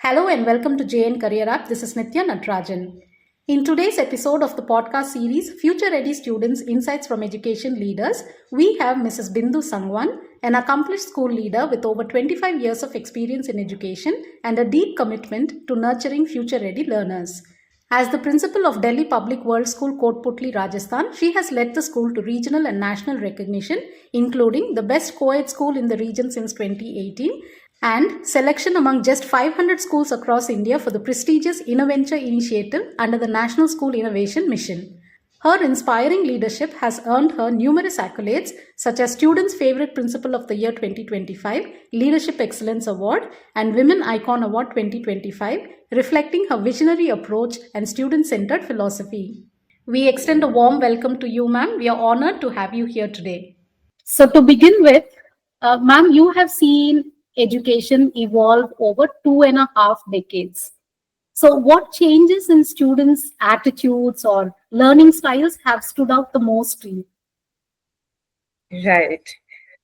Hello and welcome to JN CareerApt. This is Nitya Natarajan. In today's episode of the podcast series, Future Ready Students Insights from Education Leaders, we have Mrs. Bindu Sangwan, an accomplished school leader with over 25 years of experience in education and a deep commitment to nurturing future ready learners. As the principal of Delhi Public World School, Kotputli, Rajasthan, she has led the school to regional and national recognition, including the best co-ed school in the region since 2018 and selection among just 500 schools across India for the prestigious Innoventure initiative under the National School Innovation Mission. Her inspiring leadership has earned her numerous accolades such as Students' Favorite Principal of the Year 2025, Leadership Excellence Award, and Women Icon Award 2025, reflecting her visionary approach and student-centered philosophy. We extend a warm welcome to you, ma'am. We are honored to have you here today. So to begin with, ma'am, you have seen education evolve over 2.5 decades. So what changes in students' attitudes or learning styles have stood out the most to you? Right.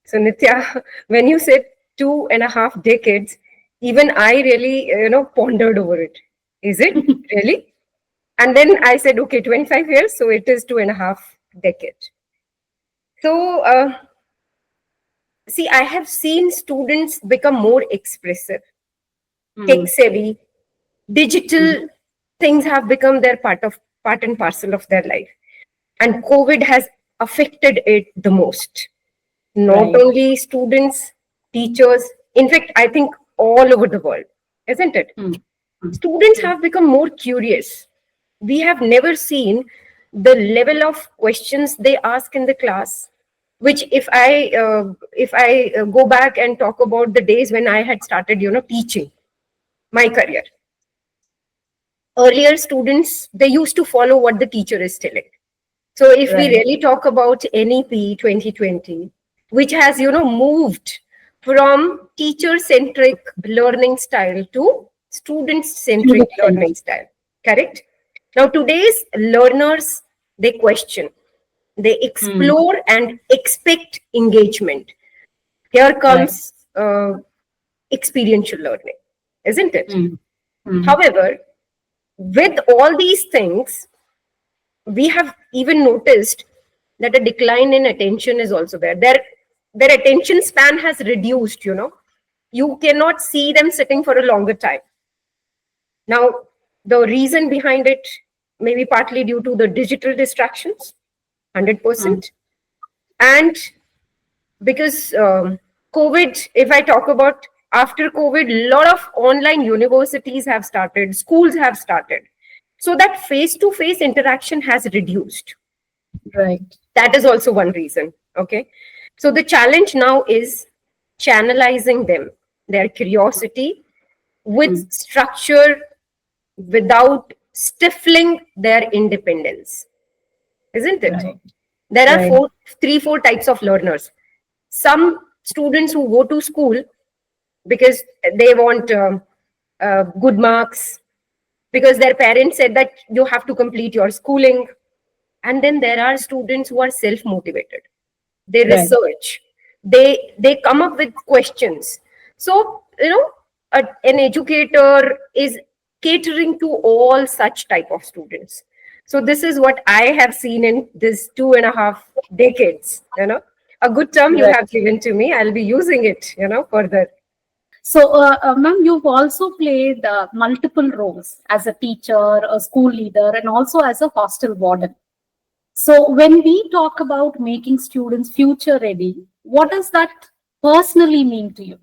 So Nitya, when you said 2.5 decades, even I really, pondered over it. Is it really? And then I said, okay, 25 years, so it is 2.5 decades. So, see, I have seen students become more expressive, tech savvy, digital things have become their part and parcel of their life. And COVID has affected it the most. Not only students, teachers, in fact, I think all over the world, isn't it? Students have become more curious. We have never seen the level of questions they ask in the class, which if I go back and talk about the days when I had started, teaching my career. Earlier students, they used to follow what the teacher is telling. So if we really talk about NEP 2020, which has, moved from teacher-centric learning style to student-centric learning style, correct? Now, today's learners, they question, they explore and expect engagement. Here comes experiential learning, isn't it? However, with all these things, we have even noticed that a decline in attention is also there. Their attention span has reduced, You cannot see them sitting for a longer time. Now, the reason behind it may be partly due to the digital distractions, 100%. And because COVID, if I talk about after COVID, a lot of online universities have started, schools have started. So that face-to-face interaction has reduced. Right. That is also one reason. Okay. So the challenge now is channelizing them, their curiosity with structure without stifling their independence. Isn't it? Right. There are three, four types of learners. Some students who go to school because they want good marks, because their parents said that you have to complete your schooling. And then there are students who are self-motivated. They research. They come up with questions. So, an educator is catering to all such type of students. So this is what I have seen in this 2.5 decades, A good term you have given to me. I'll be using it, further. So, ma'am, you've also played multiple roles as a teacher, a school leader, and also as a hostel warden. So, when we talk about making students future ready, what does that personally mean to you?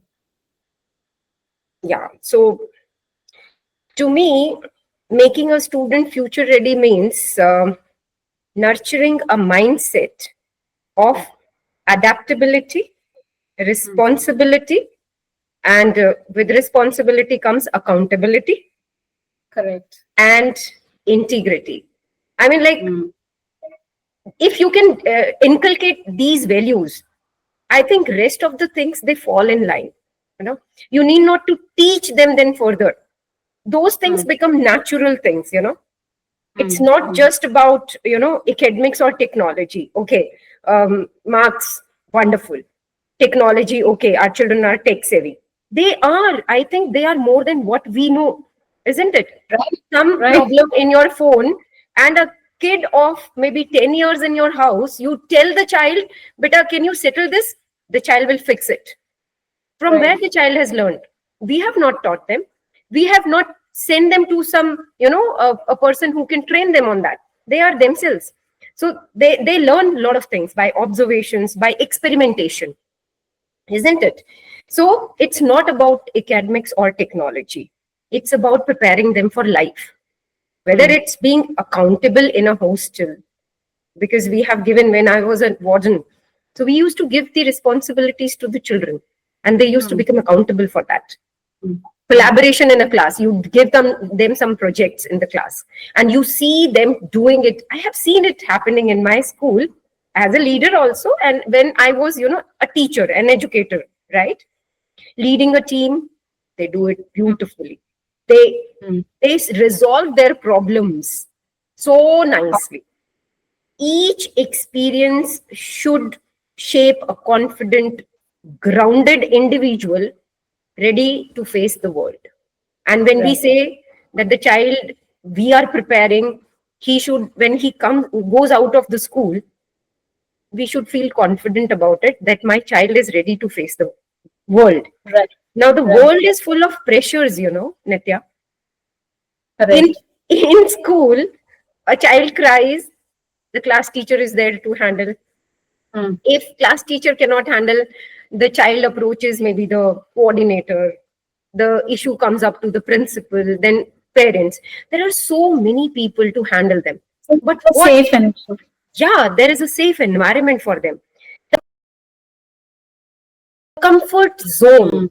Yeah. So, to me, making a student future ready means nurturing a mindset of adaptability, responsibility, and with responsibility comes accountability. Correct. And integrity. I mean, if you can inculcate these values, I think rest of the things, they fall in line. You need not to teach them then further. Those things become natural things, It's not just about, academics or technology. Okay, marks, wonderful. Technology, okay, our children are tech savvy. I think they are more than what we know, isn't it? Right. Some Right. problem in your phone, and a kid of maybe 10 years in your house, you tell the child, beta, can you settle this? The child will fix it. From where Right. the child has learned? We have not taught them. We have not sent them to some, a person who can train them on that. They are themselves. So they learn a lot of things by observations, by experimentation, isn't it? So it's not about academics or technology. It's about preparing them for life, whether it's being accountable in a hostel, because we have given, when I was a warden, so we used to give the responsibilities to the children, and they used to become accountable for that. Collaboration in a class, you give them some projects in the class, and you see them doing it. I have seen it happening in my school as a leader also, and when I was, a teacher, an educator, right, leading a team, they do it beautifully. They resolve their problems so nicely. Each experience should shape a confident, grounded individual ready to face the world. And when we say that the child we are preparing, he should, when he goes out of the school, we should feel confident about it, that my child is ready to face the world. Right. Now the world is full of pressures, Nitya. Correct. In school, a child cries, the class teacher is there to handle. If class teacher cannot handle, the child approaches maybe the coordinator, the issue comes up to the principal, then parents. There are so many people to handle them. But what? Safe and Yeah, there is a safe environment for them. Comfort zone,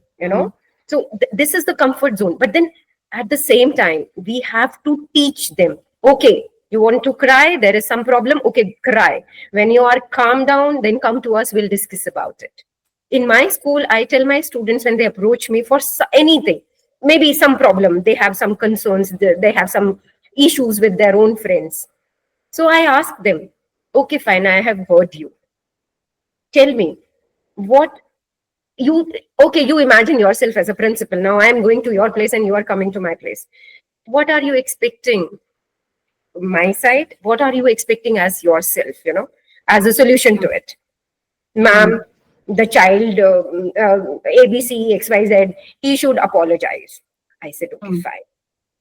So this is the comfort zone. But then at the same time, we have to teach them. Okay, you want to cry? There is some problem. Okay, cry. When you are calm down, then come to us. We'll discuss about it. In my school, I tell my students when they approach me for anything, maybe some problem, they have some concerns, they have some issues with their own friends. So I ask them, okay, fine, I have heard you. Tell me, what you imagine yourself as a principal. Now I am going to your place and you are coming to my place. What are you expecting my side? What are you expecting as yourself, as a solution to it? Ma'am, the child ABC XYZ, he should apologize. I said, okay, fine.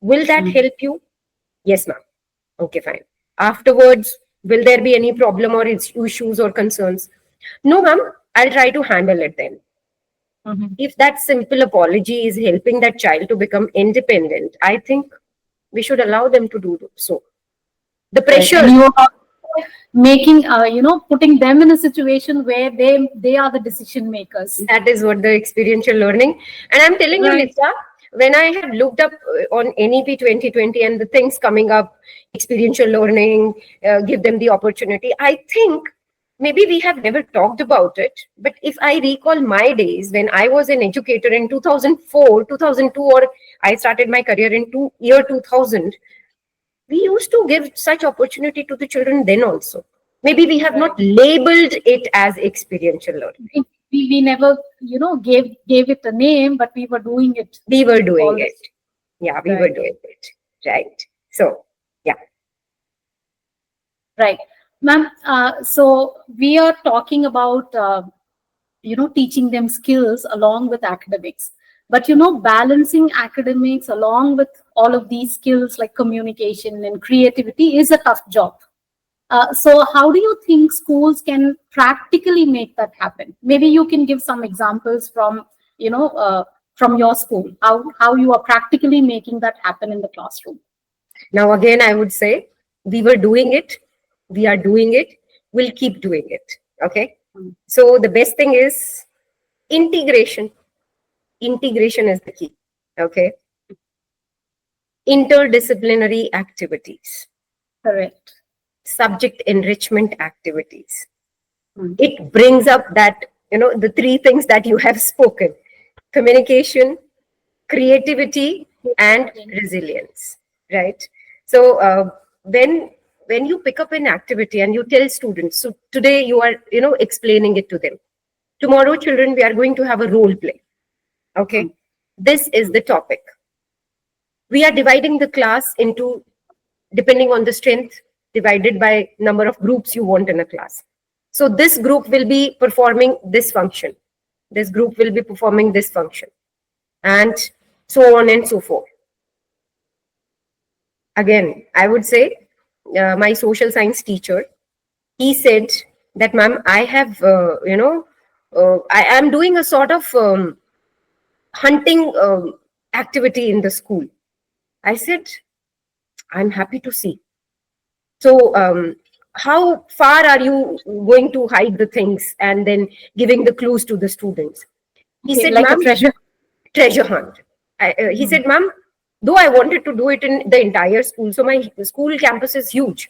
Will that help you? Yes, ma'am. Okay, fine. Afterwards, will there be any problem or issues or concerns? No, ma'am. I'll try to handle it then. If that simple apology is helping that child to become independent, I think we should allow them to do so. The pressure. And you are making, putting them in a situation where they are the decision makers. That is what the experiential learning. And I'm telling you, Nitya, when I have looked up on NEP 2020 and the things coming up, experiential learning, give them the opportunity, I think maybe we have never talked about it. But if I recall my days when I was an educator in 2004, 2002, or I started my career in year 2000, we used to give such opportunity to the children then also. Maybe we have not labeled it as experiential learning. We never, gave it a name, but we were doing it. We were doing it. Yeah, we were doing it. Right. So, yeah. Right. Ma'am, so we are talking about, teaching them skills along with academics. But, balancing academics along with all of these skills like communication and creativity is a tough job. So how do you think schools can practically make that happen? Maybe you can give some examples from, from your school, how you are practically making that happen in the classroom. Now, again, I would say we were doing it. We are doing it. We'll keep doing it. Okay. So the best thing is integration. Integration is the key. Okay. Interdisciplinary activities. Correct. Subject enrichment activities. It brings up that, the three things that you have spoken: communication, creativity, and resilience, right? So when you pick up an activity and you tell students, so today you are, explaining it to them. Tomorrow, children, we are going to have a role play. Okay. This is the topic. We are dividing the class into, depending on the strength, divided by number of groups you want in a class. So this group will be performing this function. This group will be performing this function. And so on and so forth. Again, I would say my social science teacher, he said that, ma'am, I have, I am doing a sort of hunting activity in the school. I said, I'm happy to see. So, how far are you going to hide the things and then giving the clues to the students? He said, like a ma'am, treasure hunt. He said, ma'am, though I wanted to do it in the entire school, so my school campus is huge.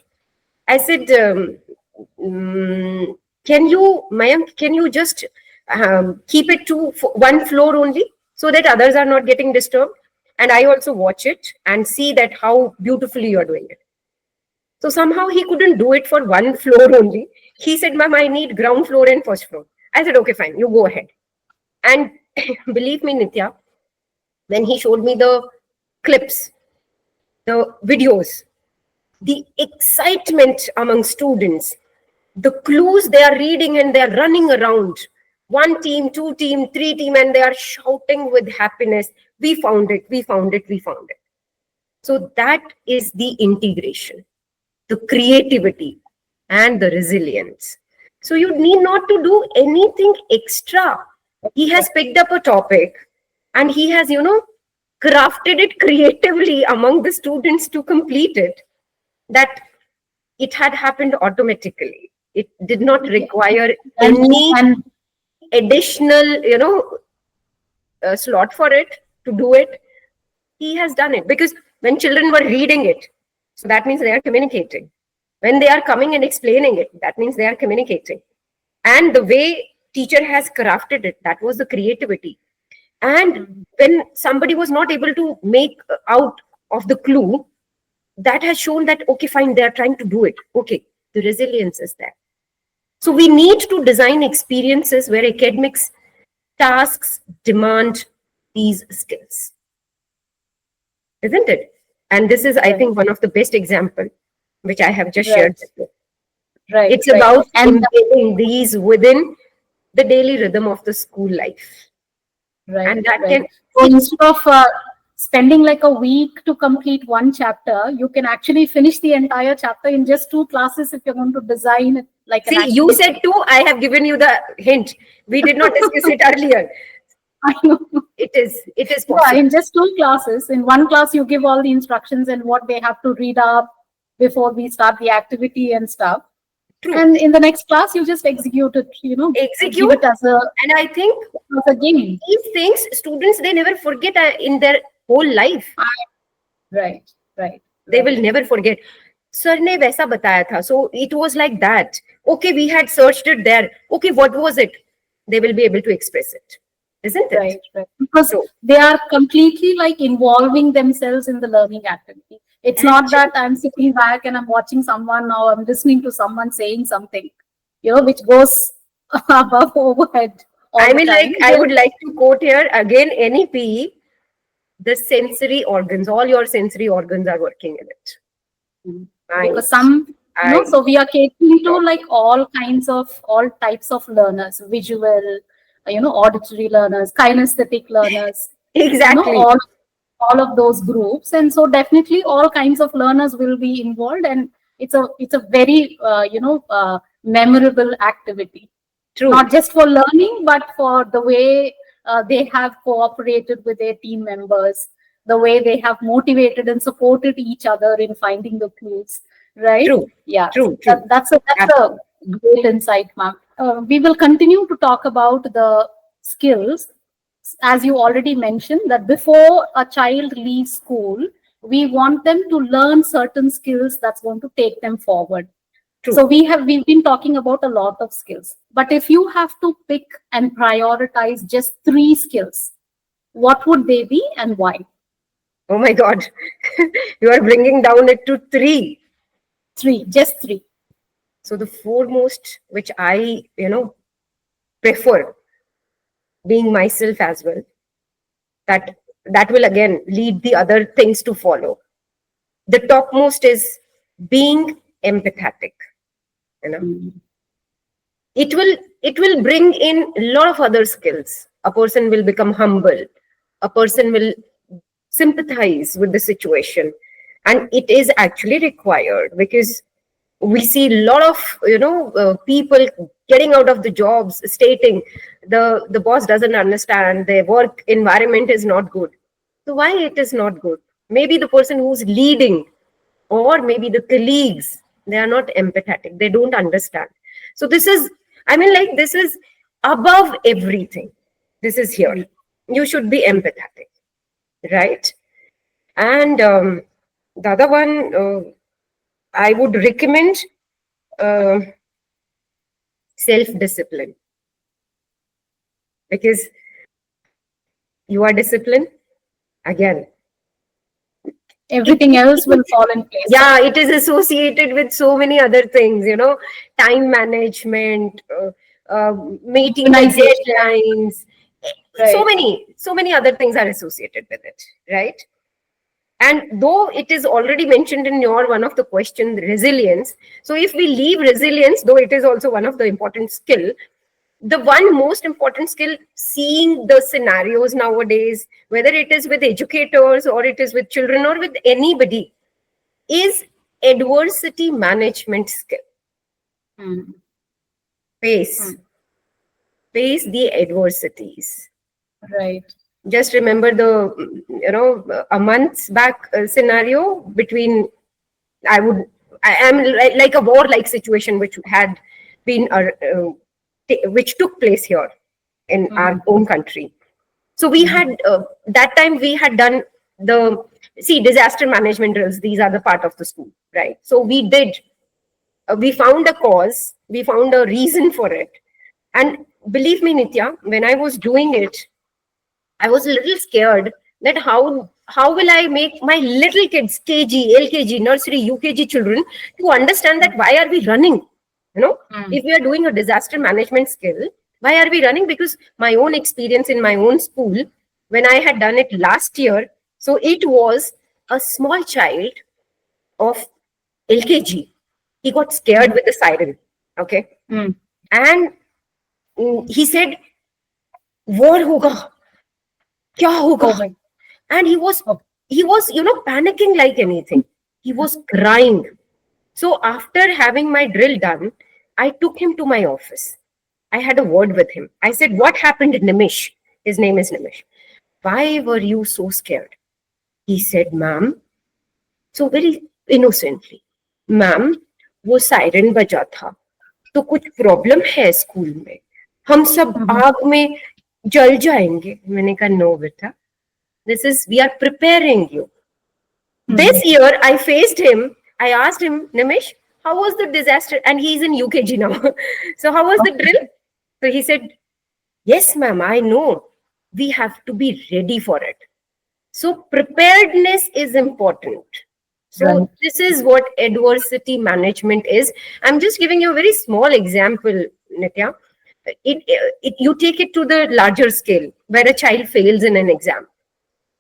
I said, Mayank, can you just keep it to one floor only so that others are not getting disturbed? And I also watch it and see that how beautifully you are doing it. So somehow he couldn't do it for one floor only. He said, ma'am, I need ground floor and first floor. I said, okay, fine, you go ahead. And believe me, Nitya, when he showed me the clips, the videos, the excitement among students, the clues they are reading and they are running around. One team, two team, three team, and they are shouting with happiness. We found it, we found it, we found it. So that is the integration, the creativity, and the resilience. So you need not to do anything extra. He has picked up a topic and he has, crafted it creatively among the students to complete it, that it had happened automatically. It did not require any additional, slot for it to do it. He has done it because when children were reading it, so that means they are communicating. When they are coming and explaining it, that means they are communicating. And the way teacher has crafted it, that was the creativity. And when somebody was not able to make out of the clue, that has shown that, okay, fine, they are trying to do it. Okay, the resilience is there. So we need to design experiences where academics tasks demand these skills. Isn't it? And this is, I think, one of the best example, which I have just shared with you. Right. It's about embedding these within the daily rhythm of the school life. Right. And that can, so instead of spending like a week to complete one chapter, you can actually finish the entire chapter in just 2 classes if you're going to design it like See, you said 2, I have given you the hint. We did not discuss it earlier. I know. It is possible. Yeah, in just 2 classes. In one class, you give all the instructions and what they have to read up before we start the activity and stuff. True. And in the next class, you just execute it, Execute it as a, and I think as a game. These things, students, they never forget in their whole life. Right. They will never forget. Sir ne वैसा बताया था. So it was like that. Okay, we had searched it there. Okay, what was it? They will be able to express it. Isn't it? Right. Because they are completely like involving themselves in the learning activity. It's not that I'm sitting back and I'm watching someone or I'm listening to someone saying something, which goes above overhead. I mean, I would like to quote here again, any PE, the sensory organs, all your sensory organs are working in it. Because so we are catering to like all types of learners, visual, auditory learners, kinesthetic learners. Exactly. All of those groups. And so definitely all kinds of learners will be involved. And it's a very, memorable activity. True. Not just for learning, but for the way they have cooperated with their team members, the way they have motivated and supported each other in finding the clues, right? True. Yeah. True. That's a great insight, ma'am. We will continue to talk about the skills. As you already mentioned, that before a child leaves school, we want them to learn certain skills that's going to take them forward. True. So we've been talking about a lot of skills, but if you have to pick and prioritize just 3 skills, what would they be and why? Oh my God, you are bringing down it to 3. 3, just 3. So the foremost, which I, prefer, being myself as well, That will again lead the other things to follow. The topmost is being empathetic. You know, it will bring in a lot of other skills. A person will become humble. A person will sympathize with the situation, and it is actually required, because we see a lot of people getting out of the jobs stating the boss doesn't understand, their work environment is not good. So why it is not good? Maybe the person who's leading, or maybe the colleagues, they are not empathetic, they don't understand. So this is, this is above everything. This is here, you should be empathetic, right? And the other one, I would recommend uh, self-discipline, because you are disciplined, again, Everything else will fall in place. yeah, it is associated with so many other things, time management, meeting deadlines, Right. so many other things are associated with it, right? And though it is already mentioned in your one of the questions, resilience, so if we leave resilience, though it is also one of the important skill, the one most important skill, seeing the scenarios nowadays, whether it is with educators or it is with children or with anybody, is adversity management skill. Face the adversities. Right. Just remember a month's back scenario between, I am like a war-like situation which had been which took place here in our own country. So we had that time we had done disaster management drills. These are the part of the school, right? So we did. We found a cause. We found a reason for it. And believe me, Nitya, when I was doing it, I was a little scared that how will I make my little kids, KG, LKG, nursery, UKG children, to understand that why are we running? If we are doing a disaster management skill, why are we running? Because my own experience in my own school, when I had done it last year, so it was a small child of LKG. He got scared with the siren. Okay. And he said, war hoga. Kya hoga? And he was panicking like anything. He was crying. So after having my drill done, I took him to my office. I had a word with him. I said, what happened, Nimish? His name is Nimish. Why were you so scared? He said, ma'am, so very innocently, ma'am, वो siren बजा था तो कुछ problem है school में, हम सब आग में जल जाएंगे. मैंने कहा, नो बेटा, this is, we are preparing you. This year I faced him. I asked him, Nimish, how was the disaster? And he's in UKG now. So how was the drill? So he said, yes, ma'am, I know. We have to be ready for it. So preparedness is important. So this is what adversity management is. I'm just giving you a very small example, Nitya. You take it to the larger scale, where a child fails in an exam.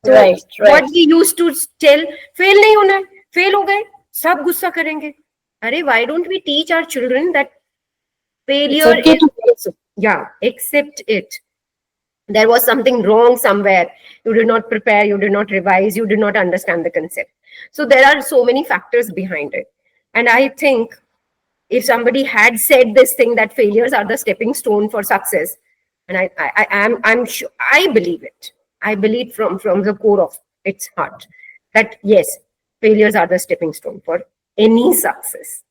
So what we used to tell, fail nahi hona hai, fail ho gaye, sab gussa karenge. Arey, why don't we teach our children that failure is also, accept it. There was something wrong somewhere. You did not prepare, you did not revise, you did not understand the concept. So there are so many factors behind it. And I think if somebody had said this thing, that failures are the stepping stone for success, and I'm sure, I believe it. I believe from the core of its heart that yes, failures are the stepping stone for any success.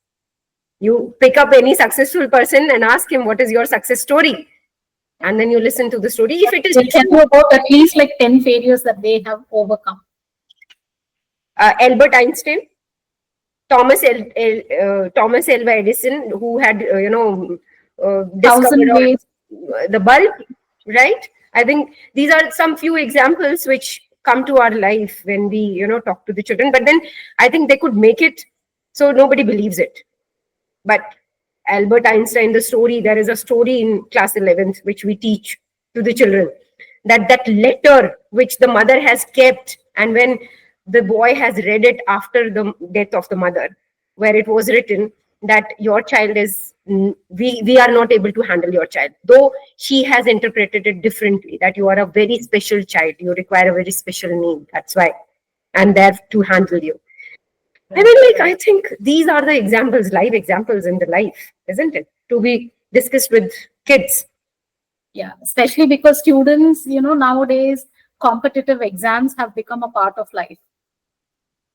You pick up any successful person and ask him, what is your success story? And then you listen to the story. If it is They'll tell you about at least like 10 failures that they have overcome. Albert Einstein, Thomas Alva Edison, who had discovered the bulb, right? I think these are some few examples which come to our life when we talk to the children. But then I think they could make it so nobody believes it. But Albert Einstein, the story, there is a story in class 11th which we teach to the children. that letter which the mother has kept, and when the boy has read it after the death of the mother, where it was written that your child is, we are not able to handle your child, though she has interpreted it differently, that you are a very special child, you require a very special need, that's why I'm there to handle you. I mean, like, I think these are the examples, live examples in the life, isn't it, to be discussed with kids. Yeah, especially because students, nowadays competitive exams have become a part of life.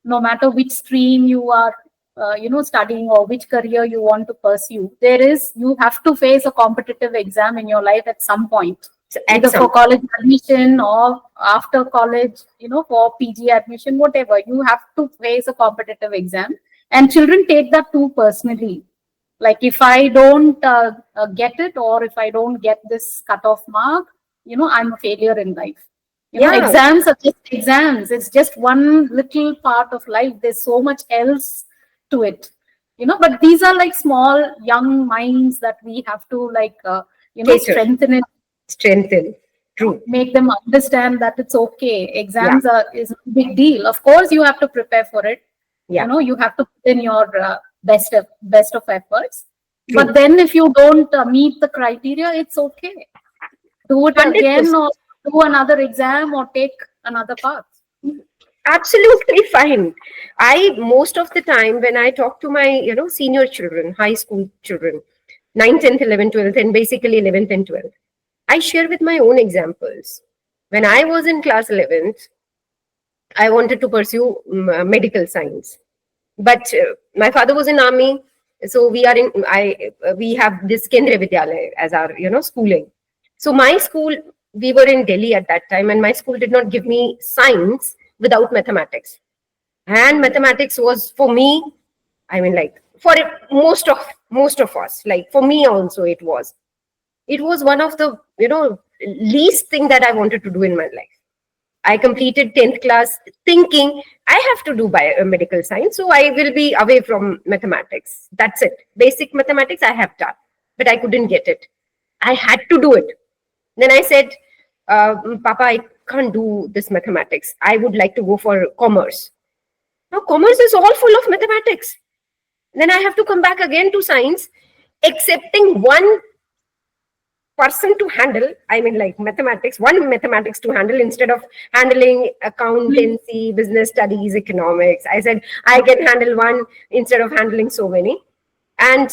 No matter which stream you are, studying, or which career you want to pursue, you have to face a competitive exam in your life at some point. Either for college admission or after college, for PG admission, whatever, you have to face a competitive exam. And children take that too personally. Like, if I don't get it, or if I don't get this cutoff mark, I'm a failure in life. Exams are just exams. It's just one little part of life. There's so much else to it. But these are like small, young minds that we have to strengthen. True. Make them understand that it's okay. Exams is a big deal. Of course, you have to prepare for it. You have to put in your best of efforts. True. But then if you don't meet the criteria, it's okay. Do it 100%. Again, or do another exam, or take another path. Absolutely fine. Most of the time when I talk to my, senior children, high school children, 9th, 10th, 11th, 12th, and basically 11th and 12th, I share with my own examples. When I was in class 11th, I wanted to pursue medical science, but my father was in army, so we have this Kendriya Vidyalaya as our schooling. So my school, we were in Delhi at that time, and my school did not give me science without mathematics, and mathematics was for me, I mean, like, for most of us, like for me also, it was one of the least thing that I wanted to do in my life. I completed 10th class thinking I have to do biomedical science, so I will be away from mathematics. That's it. Basic mathematics I have done, but I couldn't get it. I had to do it. Then I said, Papa, I can't do this mathematics. I would like to go for commerce. Now, commerce is all full of mathematics. Then I have to come back again to science, accepting one person to handle, I mean, like one mathematics to handle instead of handling accountancy, business studies, economics. I said, I can handle one instead of handling so many. And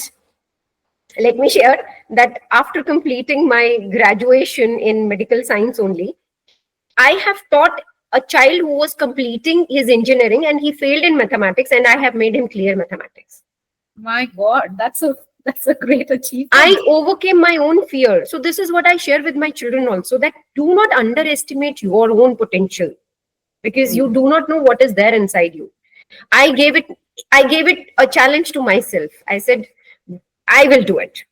let me share that after completing my graduation in medical science only, I have taught a child who was completing his engineering and he failed in mathematics, and I have made him clear mathematics. My God, that's a great achievement. I overcame my own fear. So this is what I share with my children also, that do not underestimate your own potential, because you do not know what is there inside you. I gave it a challenge to myself. I said, I will do it.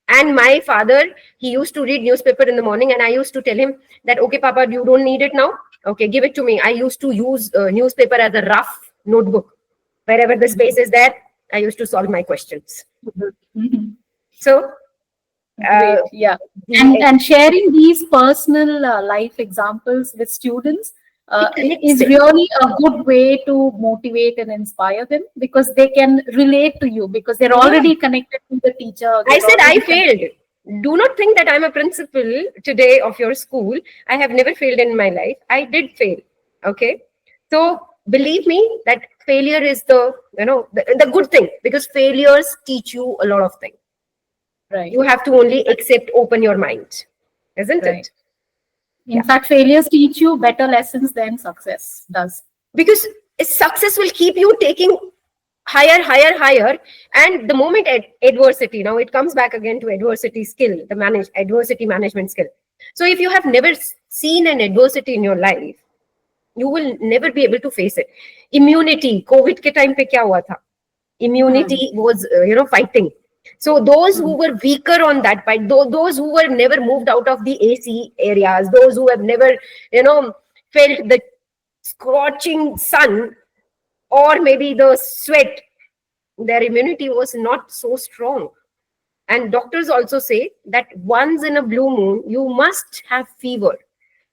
And my father, he used to read newspaper in the morning, and I used to tell him that, okay, Papa, you don't need it now. Okay, give it to me. I used to use newspaper as a rough notebook. Wherever the space is there, I used to solve my questions. Mm-hmm. So, and sharing these personal life examples with students is really a good way to motivate and inspire them, because they can relate to you, because they're already connected to the teacher. I said I failed. Do not think that I'm a principal today of your school. I have never failed in my life. I did fail. Okay. So believe me that failure is the good thing, because failures teach you a lot of things. Right. You have to only open your mind, isn't it? In fact, failures teach you better lessons than success does. Because success will keep you taking higher. And the moment adversity, now it comes back again to adversity skill, adversity management skill. So if you have never seen an adversity in your life, you will never be able to face it. Immunity, COVID ke time pe kya hua tha? Immunity was, fighting. So those who were weaker on that fight, those who were never moved out of the AC areas, those who have never, felt the scorching sun or maybe the sweat, their immunity was not so strong. And doctors also say that once in a blue moon, you must have fever.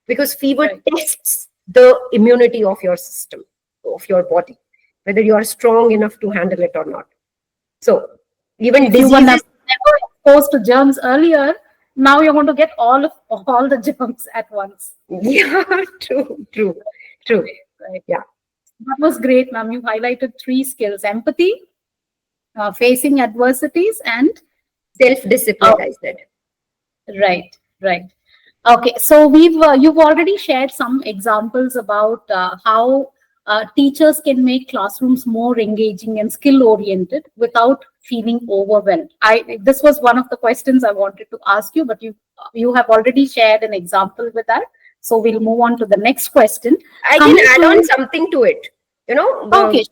because fever Right. tests the immunity of your system, of your body, whether you are strong enough to handle it or not. So even If you were diseases. never exposed to germs earlier, now you're going to get all the germs at once. Yeah, true. Right. Yeah, That was great, ma'am. You highlighted three skills: empathy, facing adversities, and self-discipline, uh, I said. right, right. Okay, so you've already shared some examples about how teachers can make classrooms more engaging and skill oriented without feeling overwhelmed. I This was one of the questions I wanted to ask you, but you have already shared an example with that. So we'll move on to the next question. I can Coming add on to something to it. You know, Okay,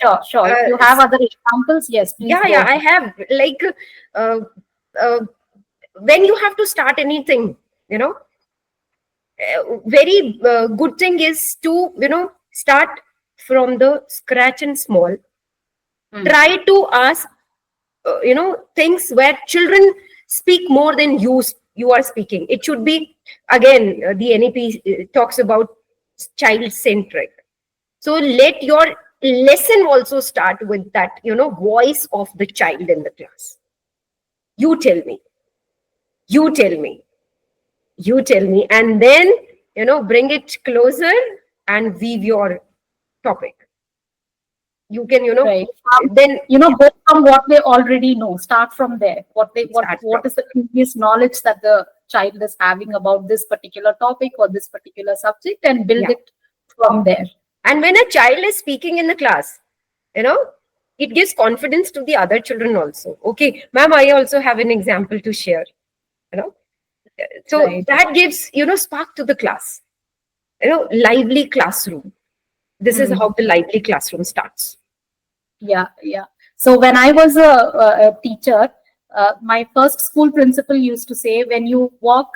sure. If you have other examples, yes, please go yeah, I ahead. have, like, uh, uh, when you have to start anything, you know, very good thing is to, start from the scratch and small. Hmm. Try to ask, things where children speak more than you are speaking. It should be, again, the NEP talks about child centric. So let your lesson also start with that, voice of the child in the class. You tell me, you tell me, you tell me, and then, bring it closer and weave your topic. You can, Right. then Go from what they already know. Start from there. start from. What is the previous knowledge that the child is having about this particular topic or this particular subject, and build Yeah. it from there. And when a child is speaking in the class, you know, it gives confidence to the other children also. Okay, ma'am, I also have an example to share. You know, so Right. that gives, spark to the class. Lively classroom. This is Hmm. how the lively classroom starts. Yeah. So when I was a teacher, my first school principal used to say, when you walk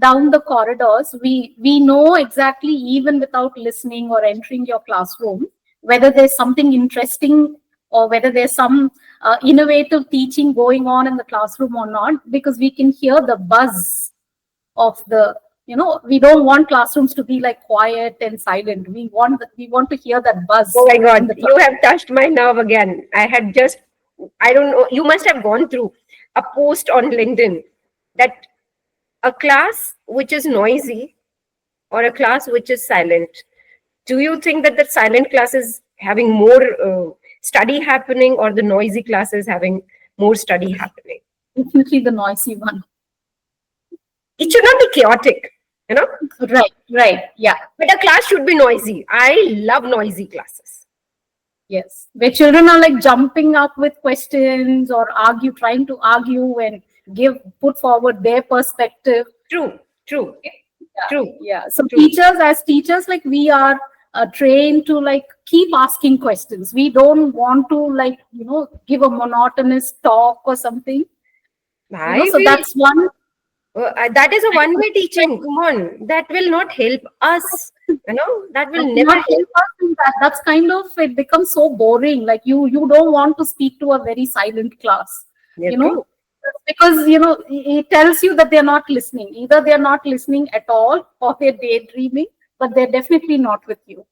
down the corridors, we know exactly, even without listening or entering your classroom, whether there's something interesting or whether there's some innovative teaching going on in the classroom or not, because we can hear the buzz of the we don't want classrooms to be like quiet and silent. We want to hear that Oh buzz my in God, the you class. have touched my nerve again. I don't know, you must have gone through a post on LinkedIn that a class which is noisy or a class which is silent. Do you think that the silent class is having more study happening, or the noisy class is having more study happening? Definitely the noisy one. It should not be chaotic, you know, Right. Yeah. but a class should be noisy. I love noisy classes. Yes. Where children are like jumping up with questions or trying to argue and put forward their perspective. True, true, Yeah. true, Yeah. So true. as teachers, like, we are trained to like keep asking questions. We don't want to like, give a monotonous talk or something. I So will. that's one. That is a one-way teaching. Come on, that will not help us. That That will will never not help. help us in that. That's kind of, it becomes so boring. Like, you don't want to speak to a very silent class, Yeah, you know, true, because it tells you that they're not listening. Either they're not listening at all, or they're daydreaming, but they're definitely not with you.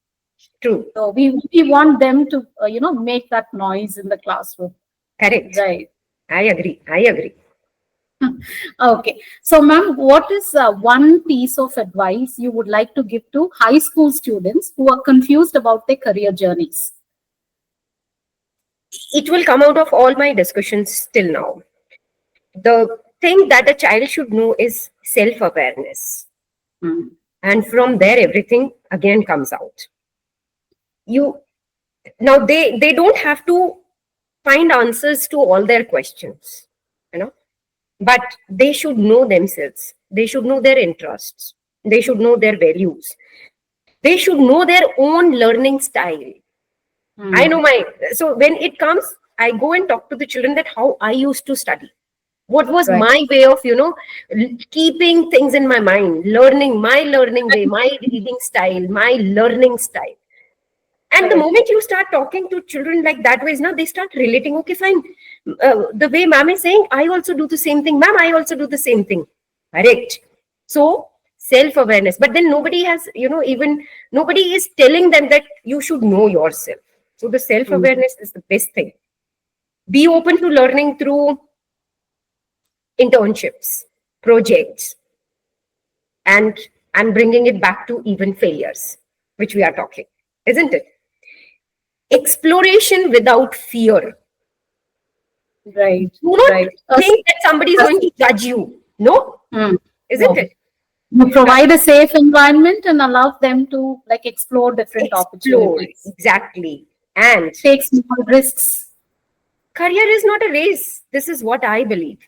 true. So we want them to make that noise in the classroom. Correct. Right. I agree. I agree. Okay. So, ma'am, what is one piece of advice you would like to give to high school students who are confused about their career journeys? It will come out of all my discussions till now. The thing that a child should know is self-awareness. Hmm. And from there, everything again comes out. You Now, they don't have to find answers to all their questions, you know, but they should know themselves. They should know their interests. They should know their values. They should know their own learning style. I know Hmm. my So when it comes, I go and talk to the children that how I used to study. What was Right. my way of, keeping things in my mind, learning my learning way, my reading style, my learning style. And the Correct. moment you start talking to children like that ways, now they start relating. Okay, fine. The way ma'am is saying, I also do the same thing. Ma'am, I also do the same thing. Correct. So self-awareness. But then nobody has, even nobody is telling them that you should know yourself. So the self-awareness is the best thing. Be open to learning through internships, projects, and bringing it back to even failures, which we are talking, isn't it? Exploration without fear. Right. Do not Right. think that somebody is going to judge you. No, isn't No. it? You provide a safe environment and allow them to like explore different Explore, opportunities. exactly. And Take small risks. career is not a race. This is what I believe.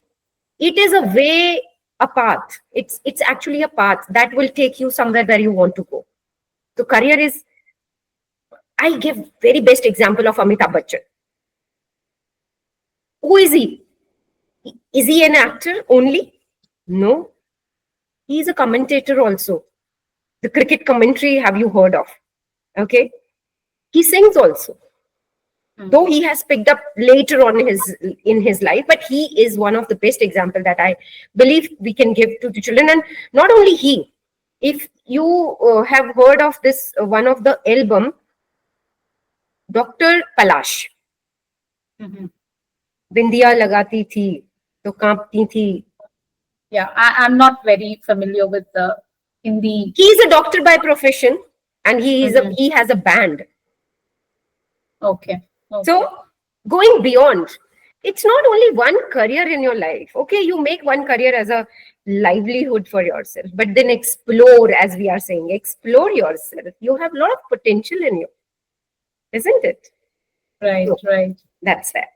It is a way, a path. It's actually a path that will take you somewhere where you want to go. So career is, I give very best example of Amitabh Bachchan. Who is he? Is he an actor only? No. He is a commentator also. The cricket commentary, have you heard of? Okay. He sings also. Though he has picked up later on in his life, but he is one of the best example that I believe we can give to the children. And not only he, if you have heard of this, one of the album, Dr. Palash, बिंदिया लगाती थी तो कांपती थी. Yeah, I'm not very familiar with the Hindi. He's a doctor by profession, and he has a band. Okay. So going beyond, it's not only one career in your life. Okay, you make one career as a livelihood for yourself, but then explore, as we are saying, explore yourself. You have a lot of potential in you, isn't it? Right, So, right. that's that.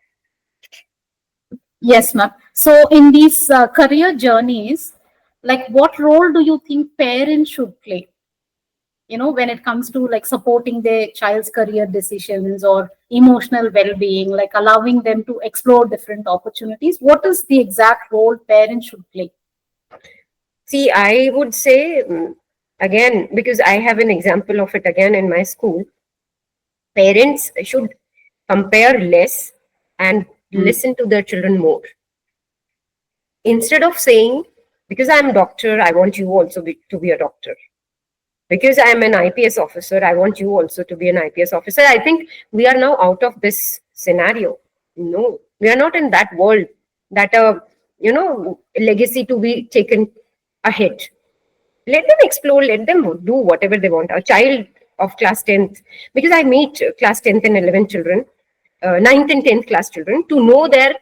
Yes, ma'am. So in these career journeys, like what role do you think parents should play? When it comes to like supporting their child's career decisions or emotional well-being, like allowing them to explore different opportunities, what is the exact role parents should play? See, I would say, again, because I have an example of it again in my school, parents should compare less and listen to their children more. Instead of saying, because I'm a doctor, I want you also to be a doctor. Because I'm an IPS officer, I want you also to be an IPS officer. I think we are now out of this scenario. No, we are not in that world that legacy to be taken ahead. Let them explore, let them do whatever they want. A child of class 10th, because I meet class 10th and 11th children, 9th and 10th class children, to know their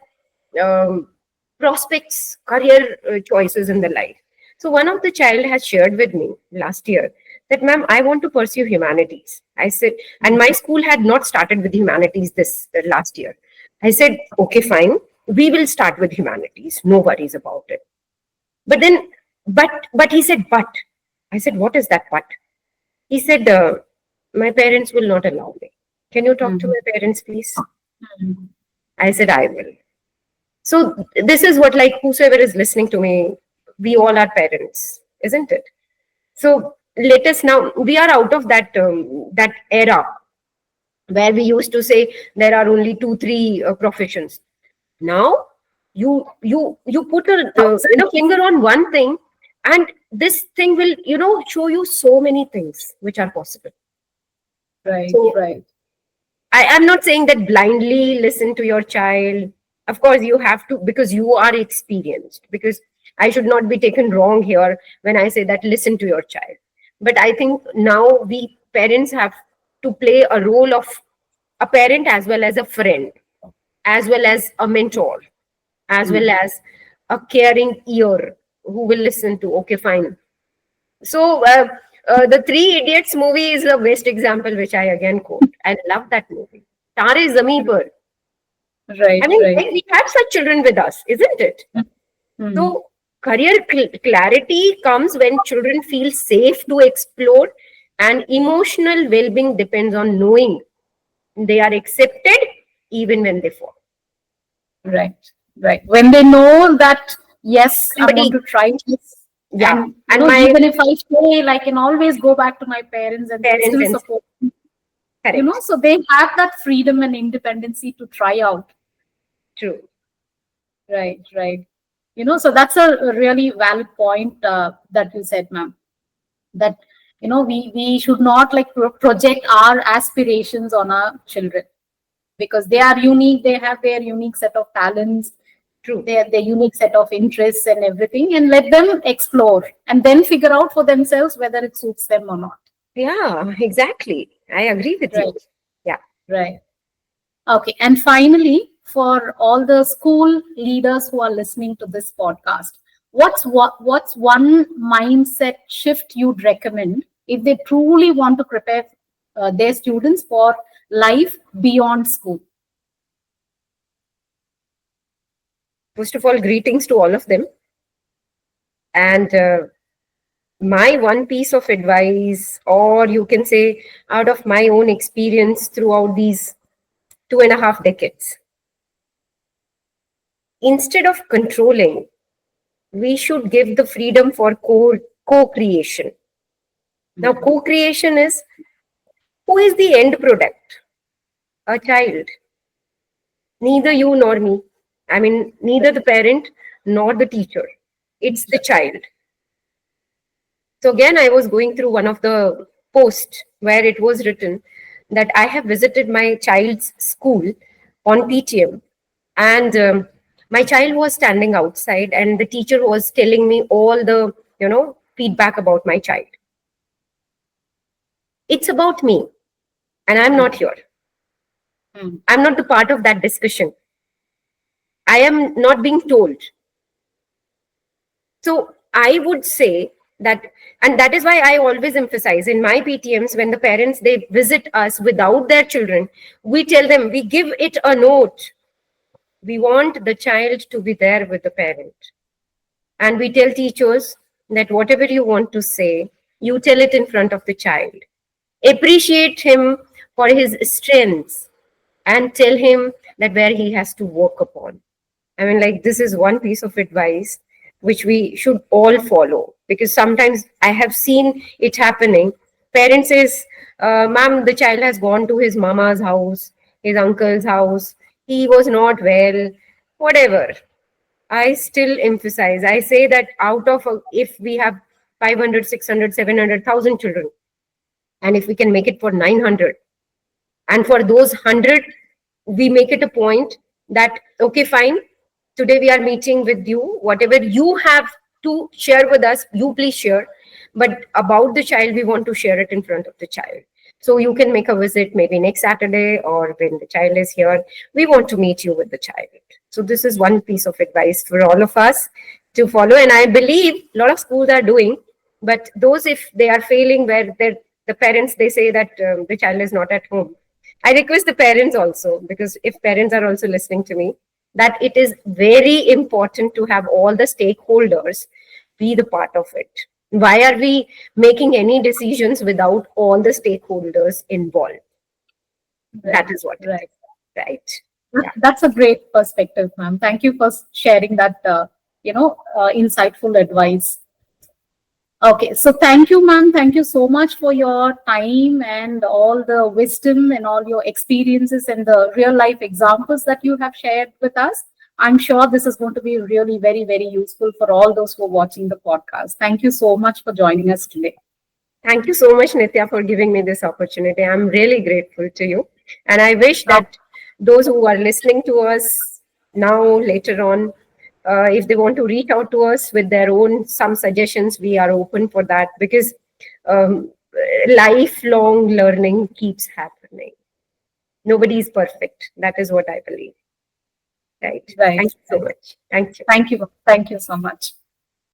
prospects, career choices in their life. So one of the child has shared with me last year that, ma'am, I want to pursue humanities. I said, and my school had not started with humanities this last year. I said, okay, fine. We will start with humanities. No worries about it. But then, but he said, but. I said, what is that but? He said, my parents will not allow me. Can you talk to my parents, please? I said, I will. So this is what, like, whosoever is listening to me, we all are parents, isn't it? So let us now, we are out of that that era where we used to say there are only 2-3 professions. Now you put a finger on one thing, and this thing will show you so many things which are possible. Right, So, right. I am not saying that blindly listen to your child. Of course, you have to, because you are experienced. Because I should not be taken wrong here when I say that listen to your child. But I think now we parents have to play a role of a parent as well as a friend, as well as a mentor, as well as a caring ear who will listen to, okay, fine. So the Three Idiots movie is the best example, which I again quote. I love that movie. Tare Zameen Par. Right, I mean, right. like, we have such children with us, isn't it? So career clarity comes when children feel safe to explore, and emotional well-being depends on knowing they are accepted even when they fall. Right, right. When they know that, yes, I Somebody, want to try this. yeah, And and my even if I fail, I can always go back to my parents and they'll parents still and support me. correct, So they have that freedom and independency to try out. true. Right, right. So that's a really valid point that you said, ma'am. that we should not like project our aspirations on our children, because they are unique, they have their unique set of talents, True. their unique set of interests and everything, and let them explore and then figure out for themselves whether it suits them or not. Yeah, exactly. I agree with you. Right. Yeah. Right. Okay. And finally, for all the school leaders who are listening to this podcast, what's one mindset shift you'd recommend if they truly want to prepare their students for life beyond school? First of all, greetings to all of them. And my one piece of advice, or you can say out of my own experience throughout these 2.5 decades, instead of controlling, we should give the freedom for co-creation. Now, co-creation is, who is the end product? A child. Neither you nor me. I mean, neither the parent nor the teacher. It's the child. So again, I was going through one of the posts where it was written that I have visited my child's school on PTM, and my child was standing outside, and the teacher was telling me all the feedback about my child. It's about me, and I'm not here. I'm not the part of that discussion. I am not being told. So I would say that, and that is why I always emphasize in my PTMs, when the parents, they visit us without their children, we tell them, we give it a note. We want the child to be there with the parent. And we tell teachers that whatever you want to say, you tell it in front of the child. Appreciate him for his strengths and tell him that where he has to work upon. I mean, like, this is one piece of advice which we should all follow, because sometimes I have seen it happening. Parents says, ma'am, the child has gone to his mama's house, his uncle's house. He was not well, whatever. I still emphasize, I say that out of, if we have 500, 600, 700,000 children, and if we can make it for 900, and for those 100, we make it a point that, okay, fine, today we are meeting with you. Whatever you have to share with us, you please share. But about the child, we want to share it in front of the child. So you can make a visit maybe next Saturday, or when the child is here, we want to meet you with the child. So this is one piece of advice for all of us to follow. And I believe a lot of schools are doing, but those, if they are failing, where the parents, they say that the child is not at home, I request the parents also, because if parents are also listening to me, that it is very important to have all the stakeholders be the part of it. Why are we making any decisions without all the stakeholders involved? Right. That is what Right. it is, right? Yeah. That's a great perspective, ma'am. Thank you for sharing that, insightful advice. Okay, so thank you, ma'am. Thank you so much for your time and all the wisdom and all your experiences and the real life examples that you have shared with us. I'm sure this is going to be really very, very useful for all those who are watching the podcast. Thank you so much for joining us today. Thank you so much, Nitya, for giving me this opportunity. I'm really grateful to you. And I wish that those who are listening to us now, later on, if they want to reach out to us with their own some suggestions, we are open for that, because lifelong learning keeps happening. Nobody is perfect. That is what I believe. Right. Right. Thank you so much. Thank you. Thank you. Thank you so much.